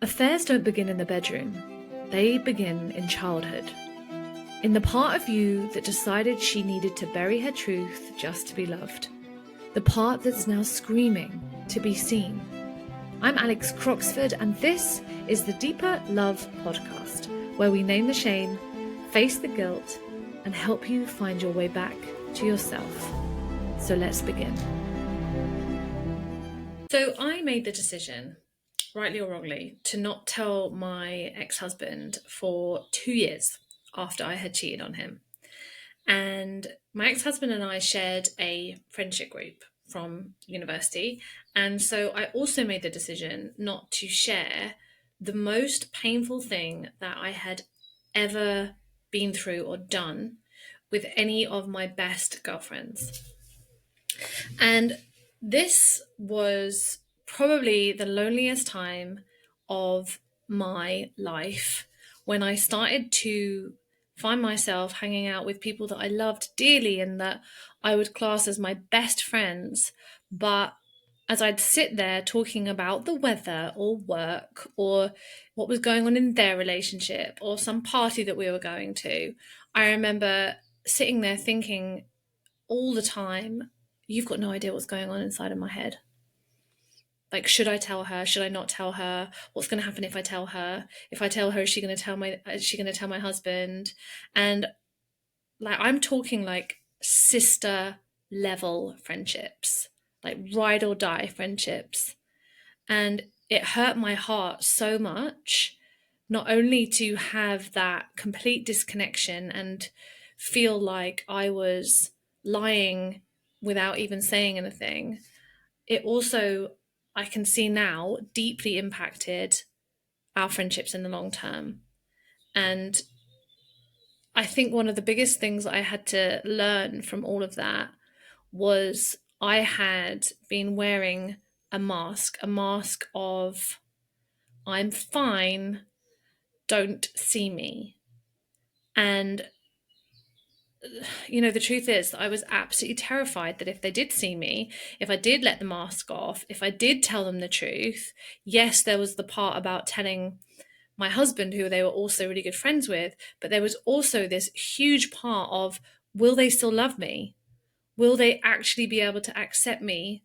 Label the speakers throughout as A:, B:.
A: Affairs don't begin in the bedroom, they begin in childhood. In the part of you that decided she needed to bury her truth just to be loved. The part that's now screaming to be seen. I'm Alex Croxford, and this is the Deeper Love podcast, where we name the shame, face the guilt, and help you find your way back to yourself. So let's begin. So I made the decision, rightly or wrongly, to not tell my ex-husband for 2 years after I had cheated on him. And my ex-husband and I shared a friendship group from university. And so I also made the decision not to share the most painful thing that I had ever been through or done with any of my best girlfriends. And this was probably the loneliest time of my life when I started to find myself hanging out with people that I loved dearly and that I would class as my best friends. But as I'd sit there talking about the weather or work or what was going on in their relationship or some party that we were going to, I remember sitting there thinking all the time, you've got no idea what's going on inside of my head. Like, should I tell her? Should I not tell her? What's going to happen if I tell her? If I tell her, is she going to tell my husband? And like, I'm talking like sister level friendships, like ride or die friendships. And it hurt my heart so much, not only to have that complete disconnection and feel like I was lying without even saying anything, it also, I can see now, deeply impacted our friendships in the long term. And I think one of the biggest things I had to learn from all of that was I had been wearing a mask of I'm fine, don't see me. And the truth is that I was absolutely terrified that if they did see me, if I did let the mask off, if I did tell them the truth, yes, there was the part about telling my husband, who they were also really good friends with, but there was also this huge part of, will they still love me? Will they actually be able to accept me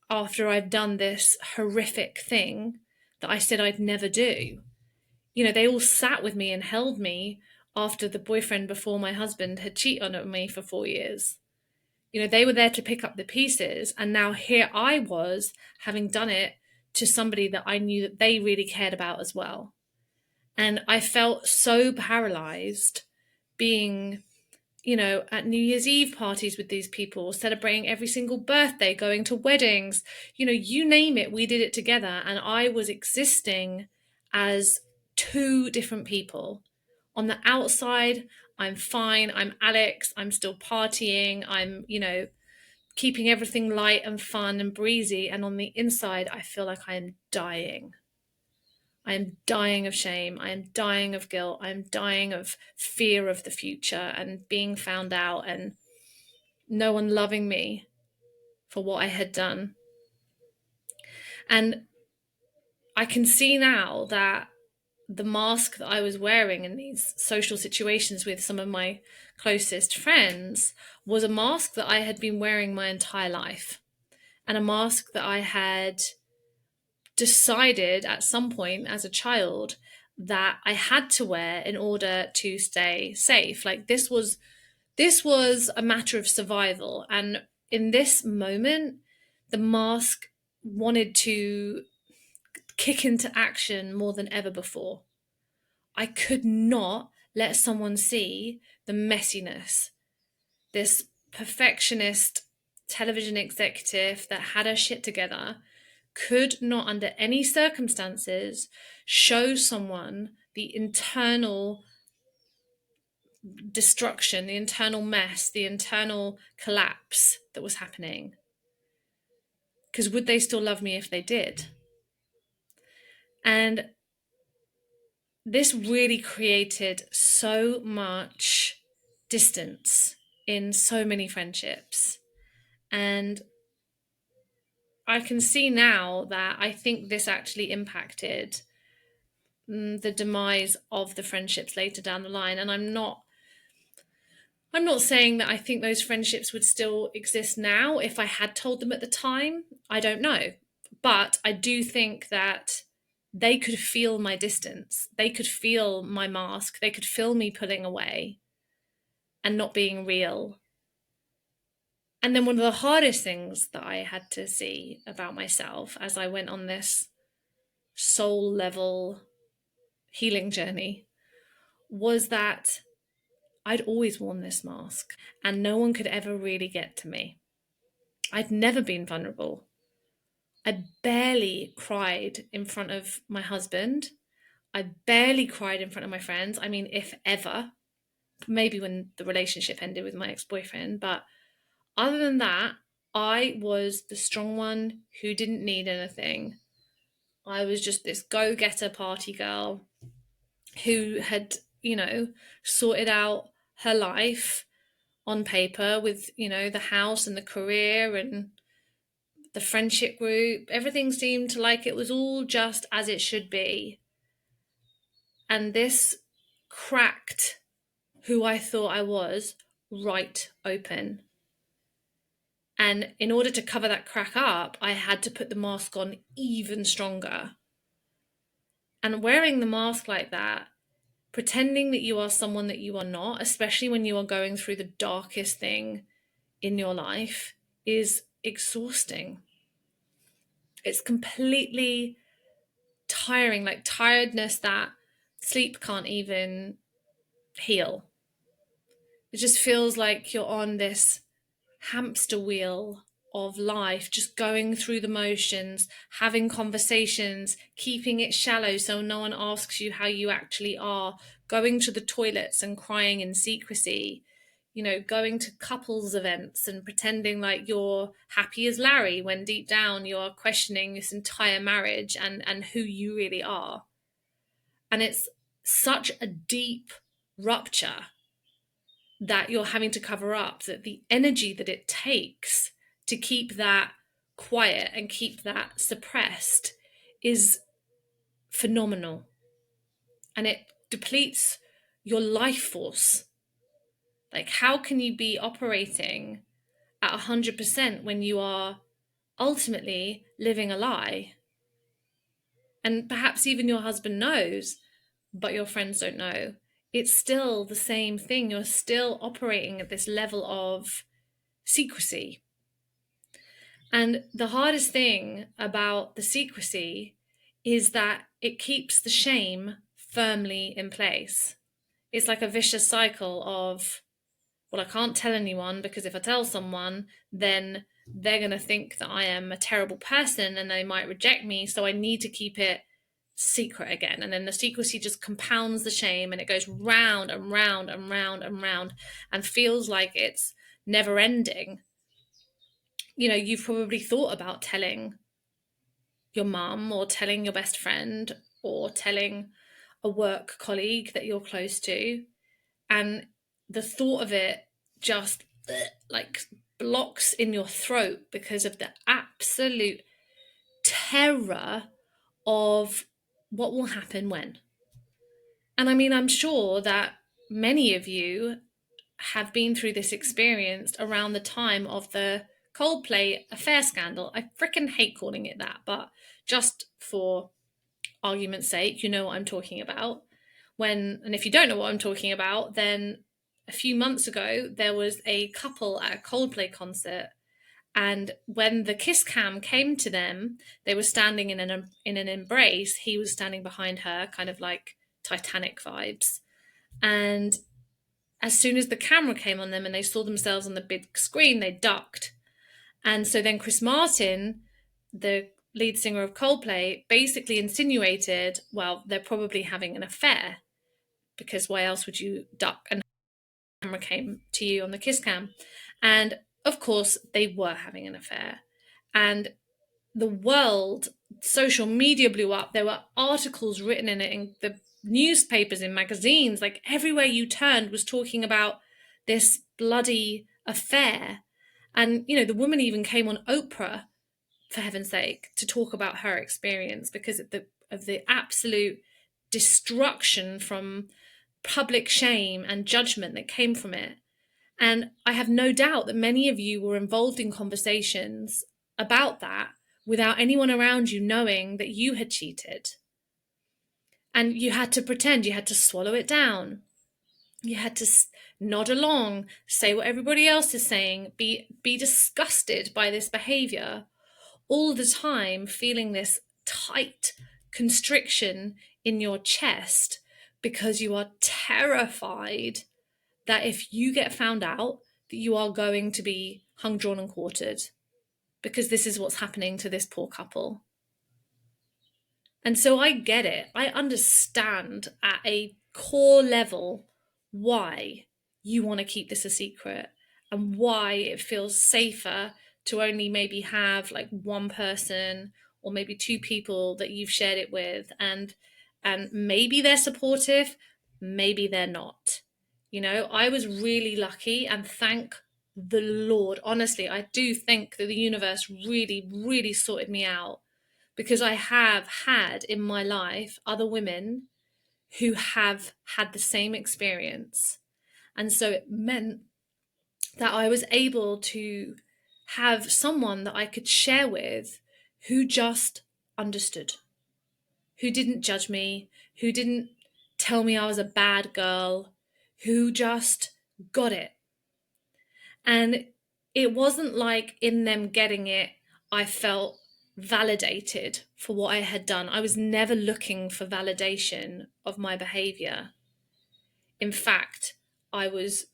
A: after I've done this horrific thing that I said I'd never do? They all sat with me and held me after the boyfriend before my husband had cheated on me for 4 years. They were there to pick up the pieces. And now here I was having done it to somebody that I knew that they really cared about as well. And I felt so paralyzed being, at New Year's Eve parties with these people, celebrating every single birthday, going to weddings, you name it, we did it together. And I was existing as two different people. On the outside, I'm fine. I'm Alex. I'm still partying. I'm, keeping everything light and fun and breezy. And on the inside, I feel like I am dying. I am dying of shame. I am dying of guilt. I am dying of fear of the future and being found out and no one loving me for what I had done. And I can see now that the mask that I was wearing in these social situations with some of my closest friends was a mask that I had been wearing my entire life, and a mask that I had decided at some point as a child that I had to wear in order to stay safe. Like this was a matter of survival. And in this moment, the mask wanted to kick into action more than ever before. I could not let someone see the messiness. This perfectionist television executive that had her shit together could not, under any circumstances, show someone the internal destruction, the internal mess, the internal collapse that was happening. Because would they still love me if they did? And this really created so much distance in so many friendships. And I can see now that I think this actually impacted the demise of the friendships later down the line. And I'm not saying that I think those friendships would still exist now if I had told them at the time. I don't know. But I do think that they could feel my distance. They could feel my mask. They could feel me pulling away and not being real. And then one of the hardest things that I had to see about myself as I went on this soul level healing journey was that I'd always worn this mask and no one could ever really get to me. I'd never been vulnerable. I barely cried in front of my husband. I barely cried in front of my friends. I mean, if ever, maybe when the relationship ended with my ex-boyfriend. But other than that, I was the strong one who didn't need anything. I was just this go-getter party girl who had, sorted out her life on paper with, the house and the career and the friendship group. Everything seemed like it was all just as it should be. And this cracked who I thought I was right open. And in order to cover that crack up, I had to put the mask on even stronger. And wearing the mask like that, pretending that you are someone that you are not, especially when you are going through the darkest thing in your life, is exhausting. It's completely tiring, like tiredness that sleep can't even heal. It just feels like you're on this hamster wheel of life, just going through the motions, having conversations, keeping it shallow so no one asks you how you actually are, going to the toilets and crying in secrecy, going to couples events and pretending like you're happy as Larry when deep down you're questioning this entire marriage and who you really are. And it's such a deep rupture that you're having to cover up, that the energy that it takes to keep that quiet and keep that suppressed is phenomenal. And it depletes your life force. Like, how can you be operating at 100% when you are ultimately living a lie? And perhaps even your husband knows, but your friends don't know. It's still the same thing. You're still operating at this level of secrecy. And the hardest thing about the secrecy is that it keeps the shame firmly in place. It's like a vicious cycle of, well, I can't tell anyone because if I tell someone, then they're going to think that I am a terrible person and they might reject me. So I need to keep it secret again. And then the secrecy just compounds the shame and it goes round and round and round and round and feels like it's never ending. You've probably thought about telling your mum or telling your best friend or telling a work colleague that you're close to. And the thought of it just like blocks in your throat because of the absolute terror of what will happen when. And I mean, I'm sure that many of you have been through this experience around the time of the Coldplay affair scandal. I freaking hate calling it that, but just for argument's sake, you know what I'm talking about. And if you don't know what I'm talking about, then a few months ago, there was a couple at a Coldplay concert. And when the kiss cam came to them, they were standing in an embrace. He was standing behind her, kind of like Titanic vibes. And as soon as the camera came on them and they saw themselves on the big screen, they ducked. And so then Chris Martin, the lead singer of Coldplay, basically insinuated, well, they're probably having an affair because why else would you duck and the camera came to you on the kiss cam? And of course, they were having an affair. And the world, social media blew up. There were articles written in it in the newspapers, in magazines, like everywhere you turned was talking about this bloody affair. And, the woman even came on Oprah, for heaven's sake, to talk about her experience because of the absolute destruction from public shame and judgment that came from it. And I have no doubt that many of you were involved in conversations about that without anyone around you knowing that you had cheated. And you had to pretend, you had to swallow it down. You had to nod along, say what everybody else is saying, be disgusted by this behavior, all the time feeling this tight constriction in your chest because you are terrified that if you get found out, that you are going to be hung, drawn, and quartered, because this is what's happening to this poor couple. And so I get it. I understand at a core level why you want to keep this a secret and why it feels safer to only maybe have like one person or maybe two people that you've shared it with, and maybe they're supportive, maybe they're not. You know, I was really lucky, and thank the Lord. Honestly, I do think that the universe really, really sorted me out, because I have had in my life other women who have had the same experience. And so it meant that I was able to have someone that I could share with who just understood, who didn't judge me, who didn't tell me I was a bad girl, who just got it. And it wasn't like in them getting it, I felt validated for what I had done. I was never looking for validation of my behavior. In fact, I was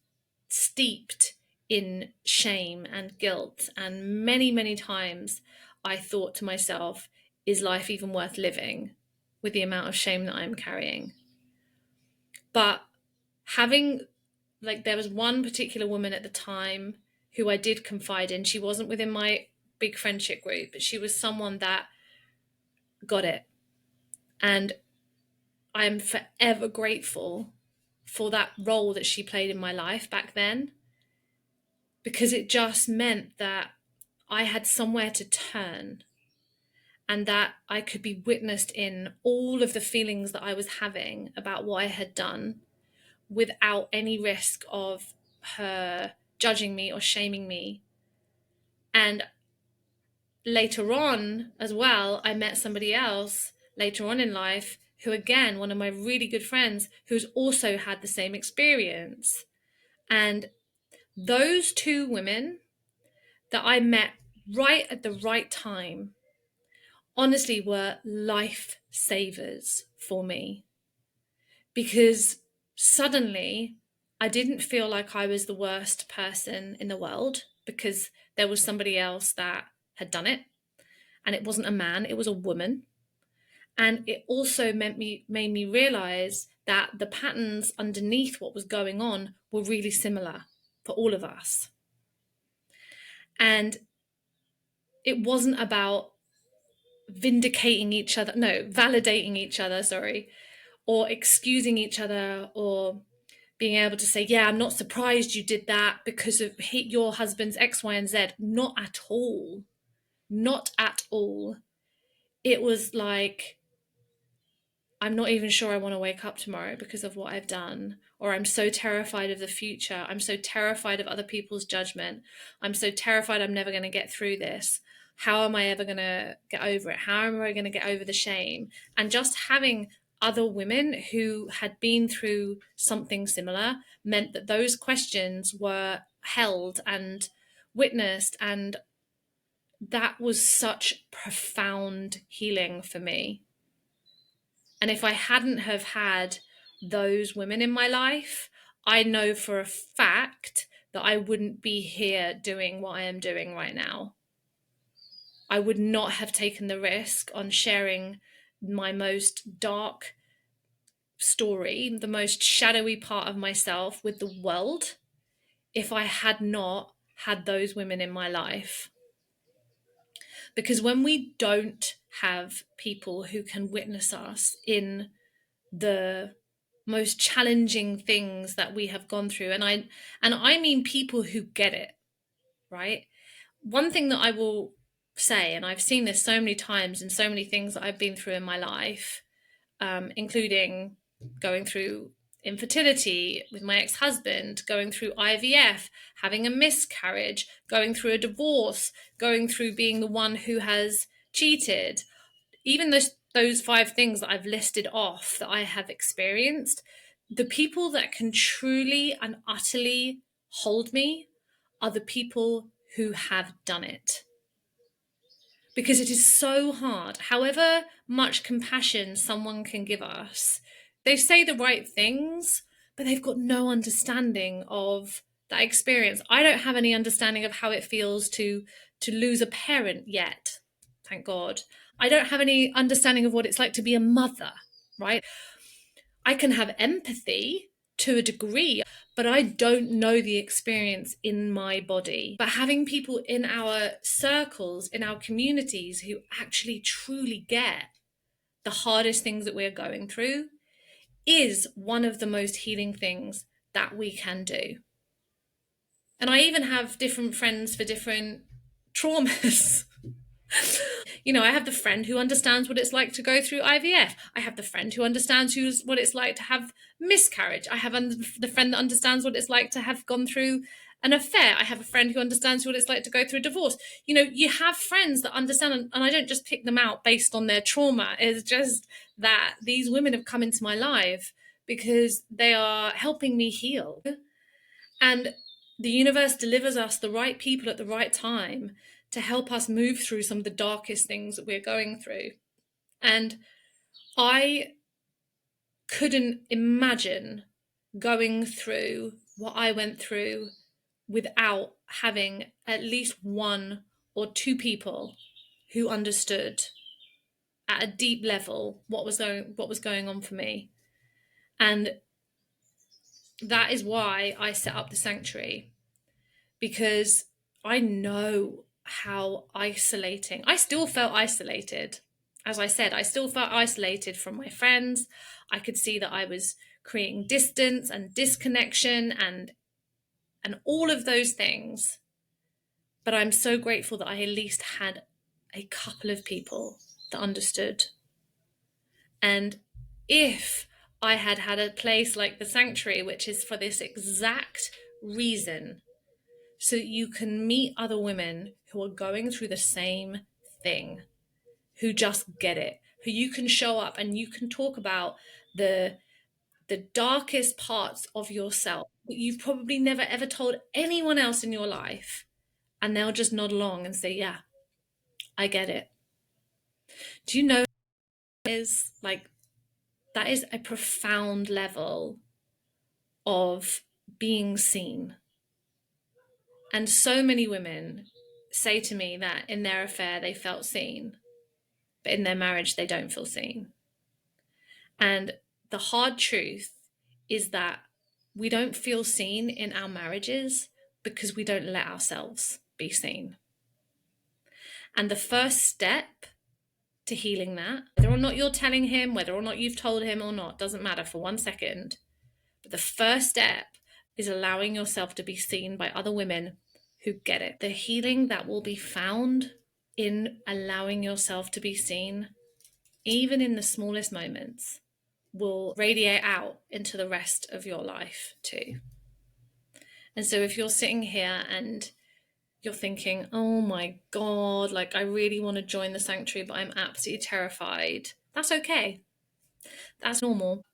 A: steeped in shame and guilt. And many, many times I thought to myself, is life even worth living with the amount of shame that I'm carrying? But having, like, there was one particular woman at the time who I did confide in. She wasn't within my big friendship group, but she was someone that got it. And I'm forever grateful for that role that she played in my life back then, because it just meant that I had somewhere to turn and that I could be witnessed in all of the feelings that I was having about what I had done without any risk of her judging me or shaming me. And later on as well, I met somebody else later on in life who, again, one of my really good friends, who's also had the same experience. And those two women that I met right at the right time honestly were life savers for me, because suddenly I didn't feel like I was the worst person in the world because there was somebody else that had done it, and it wasn't a man, it was a woman. And it also made me realize that the patterns underneath what was going on were really similar for all of us. And it wasn't about validating each other, or excusing each other, or being able to say, yeah, I'm not surprised you did that because of your husband's X, Y, and Z. Not at all. Not at all. It was like, I'm not even sure I want to wake up tomorrow because of what I've done. Or I'm so terrified of the future. I'm so terrified of other people's judgment. I'm so terrified I'm never going to get through this. How am I ever going to get over it? How am I going to get over the shame? And just having other women who had been through something similar meant that those questions were held and witnessed. And that was such profound healing for me. And if I hadn't have had those women in my life, I know for a fact that I wouldn't be here doing what I am doing right now. I would not have taken the risk on sharing my most dark story, the most shadowy part of myself with the world, if I had not had those women in my life. Because when we don't have people who can witness us in the most challenging things that we have gone through, and I mean people who get it, right? One thing that I will say, and I've seen this so many times in so many things that I've been through in my life, including going through infertility with my ex-husband, going through IVF, having a miscarriage, going through a divorce, going through being the one who has cheated. Even those 5 things that I've listed off that I have experienced, the people that can truly and utterly hold me are the people who have done it. Because it is so hard. However much compassion someone can give us, they say the right things, but they've got no understanding of that experience. I don't have any understanding of how it feels to lose a parent yet, thank God. I don't have any understanding of what it's like to be a mother, right? I can have empathy to a degree, but I don't know the experience in my body. But having people in our circles, in our communities who actually truly get the hardest things that we're going through is one of the most healing things that we can do. And I even have different friends for different traumas. I have the friend who understands what it's like to go through IVF. I have the friend who understands what it's like to have miscarriage. I have the friend that understands what it's like to have gone through an affair. I have a friend who understands what it's like to go through a divorce. You have friends that understand, and I don't just pick them out based on their trauma. It's just that these women have come into my life because they are helping me heal. And the universe delivers us the right people at the right time to help us move through some of the darkest things that we're going through. And I couldn't imagine going through what I went through without having at least 1 or 2 people who understood at a deep level what was going on for me. And that is why I set up the sanctuary, because I know how isolating. I still felt isolated. As I said, I still felt isolated from my friends. I could see that I was creating distance and disconnection and all of those things. But I'm so grateful that I at least had a couple of people that understood. And if I had had a place like the sanctuary, which is for this exact reason, so that you can meet other women who are going through the same thing, who just get it, who you can show up and you can talk about the darkest parts of yourself that you've probably never ever told anyone else in your life, and they'll just nod along and say, yeah, I get it. Do you know that is a profound level of being seen? And so many women say to me that in their affair they felt seen, but in their marriage they don't feel seen. And the hard truth is that we don't feel seen in our marriages because we don't let ourselves be seen. And the first step to healing that, whether or not you're telling him, whether or not you've told him or not, doesn't matter for 1 second. But the first step is allowing yourself to be seen by other women who get it. The healing that will be found in allowing yourself to be seen, even in the smallest moments, will radiate out into the rest of your life too. And so if you're sitting here and you're thinking, oh my God, I really want to join the sanctuary, but I'm absolutely terrified, that's okay. That's normal.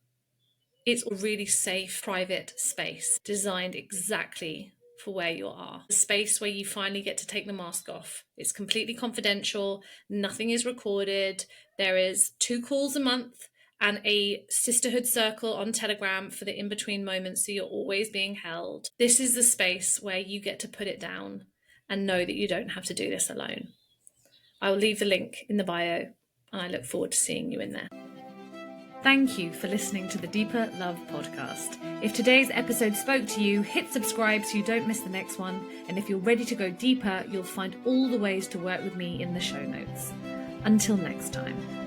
A: It's a really safe, private space designed exactly for where you are. A space where you finally get to take the mask off. It's completely confidential. Nothing is recorded. There is 2 calls a month and a sisterhood circle on Telegram for the in-between moments, so you're always being held. This is the space where you get to put it down and know that you don't have to do this alone. I will leave the link in the bio, and I look forward to seeing you in there. Thank you for listening to the Deeper Love podcast. If today's episode spoke to you, hit subscribe so you don't miss the next one. And if you're ready to go deeper, you'll find all the ways to work with me in the show notes. Until next time.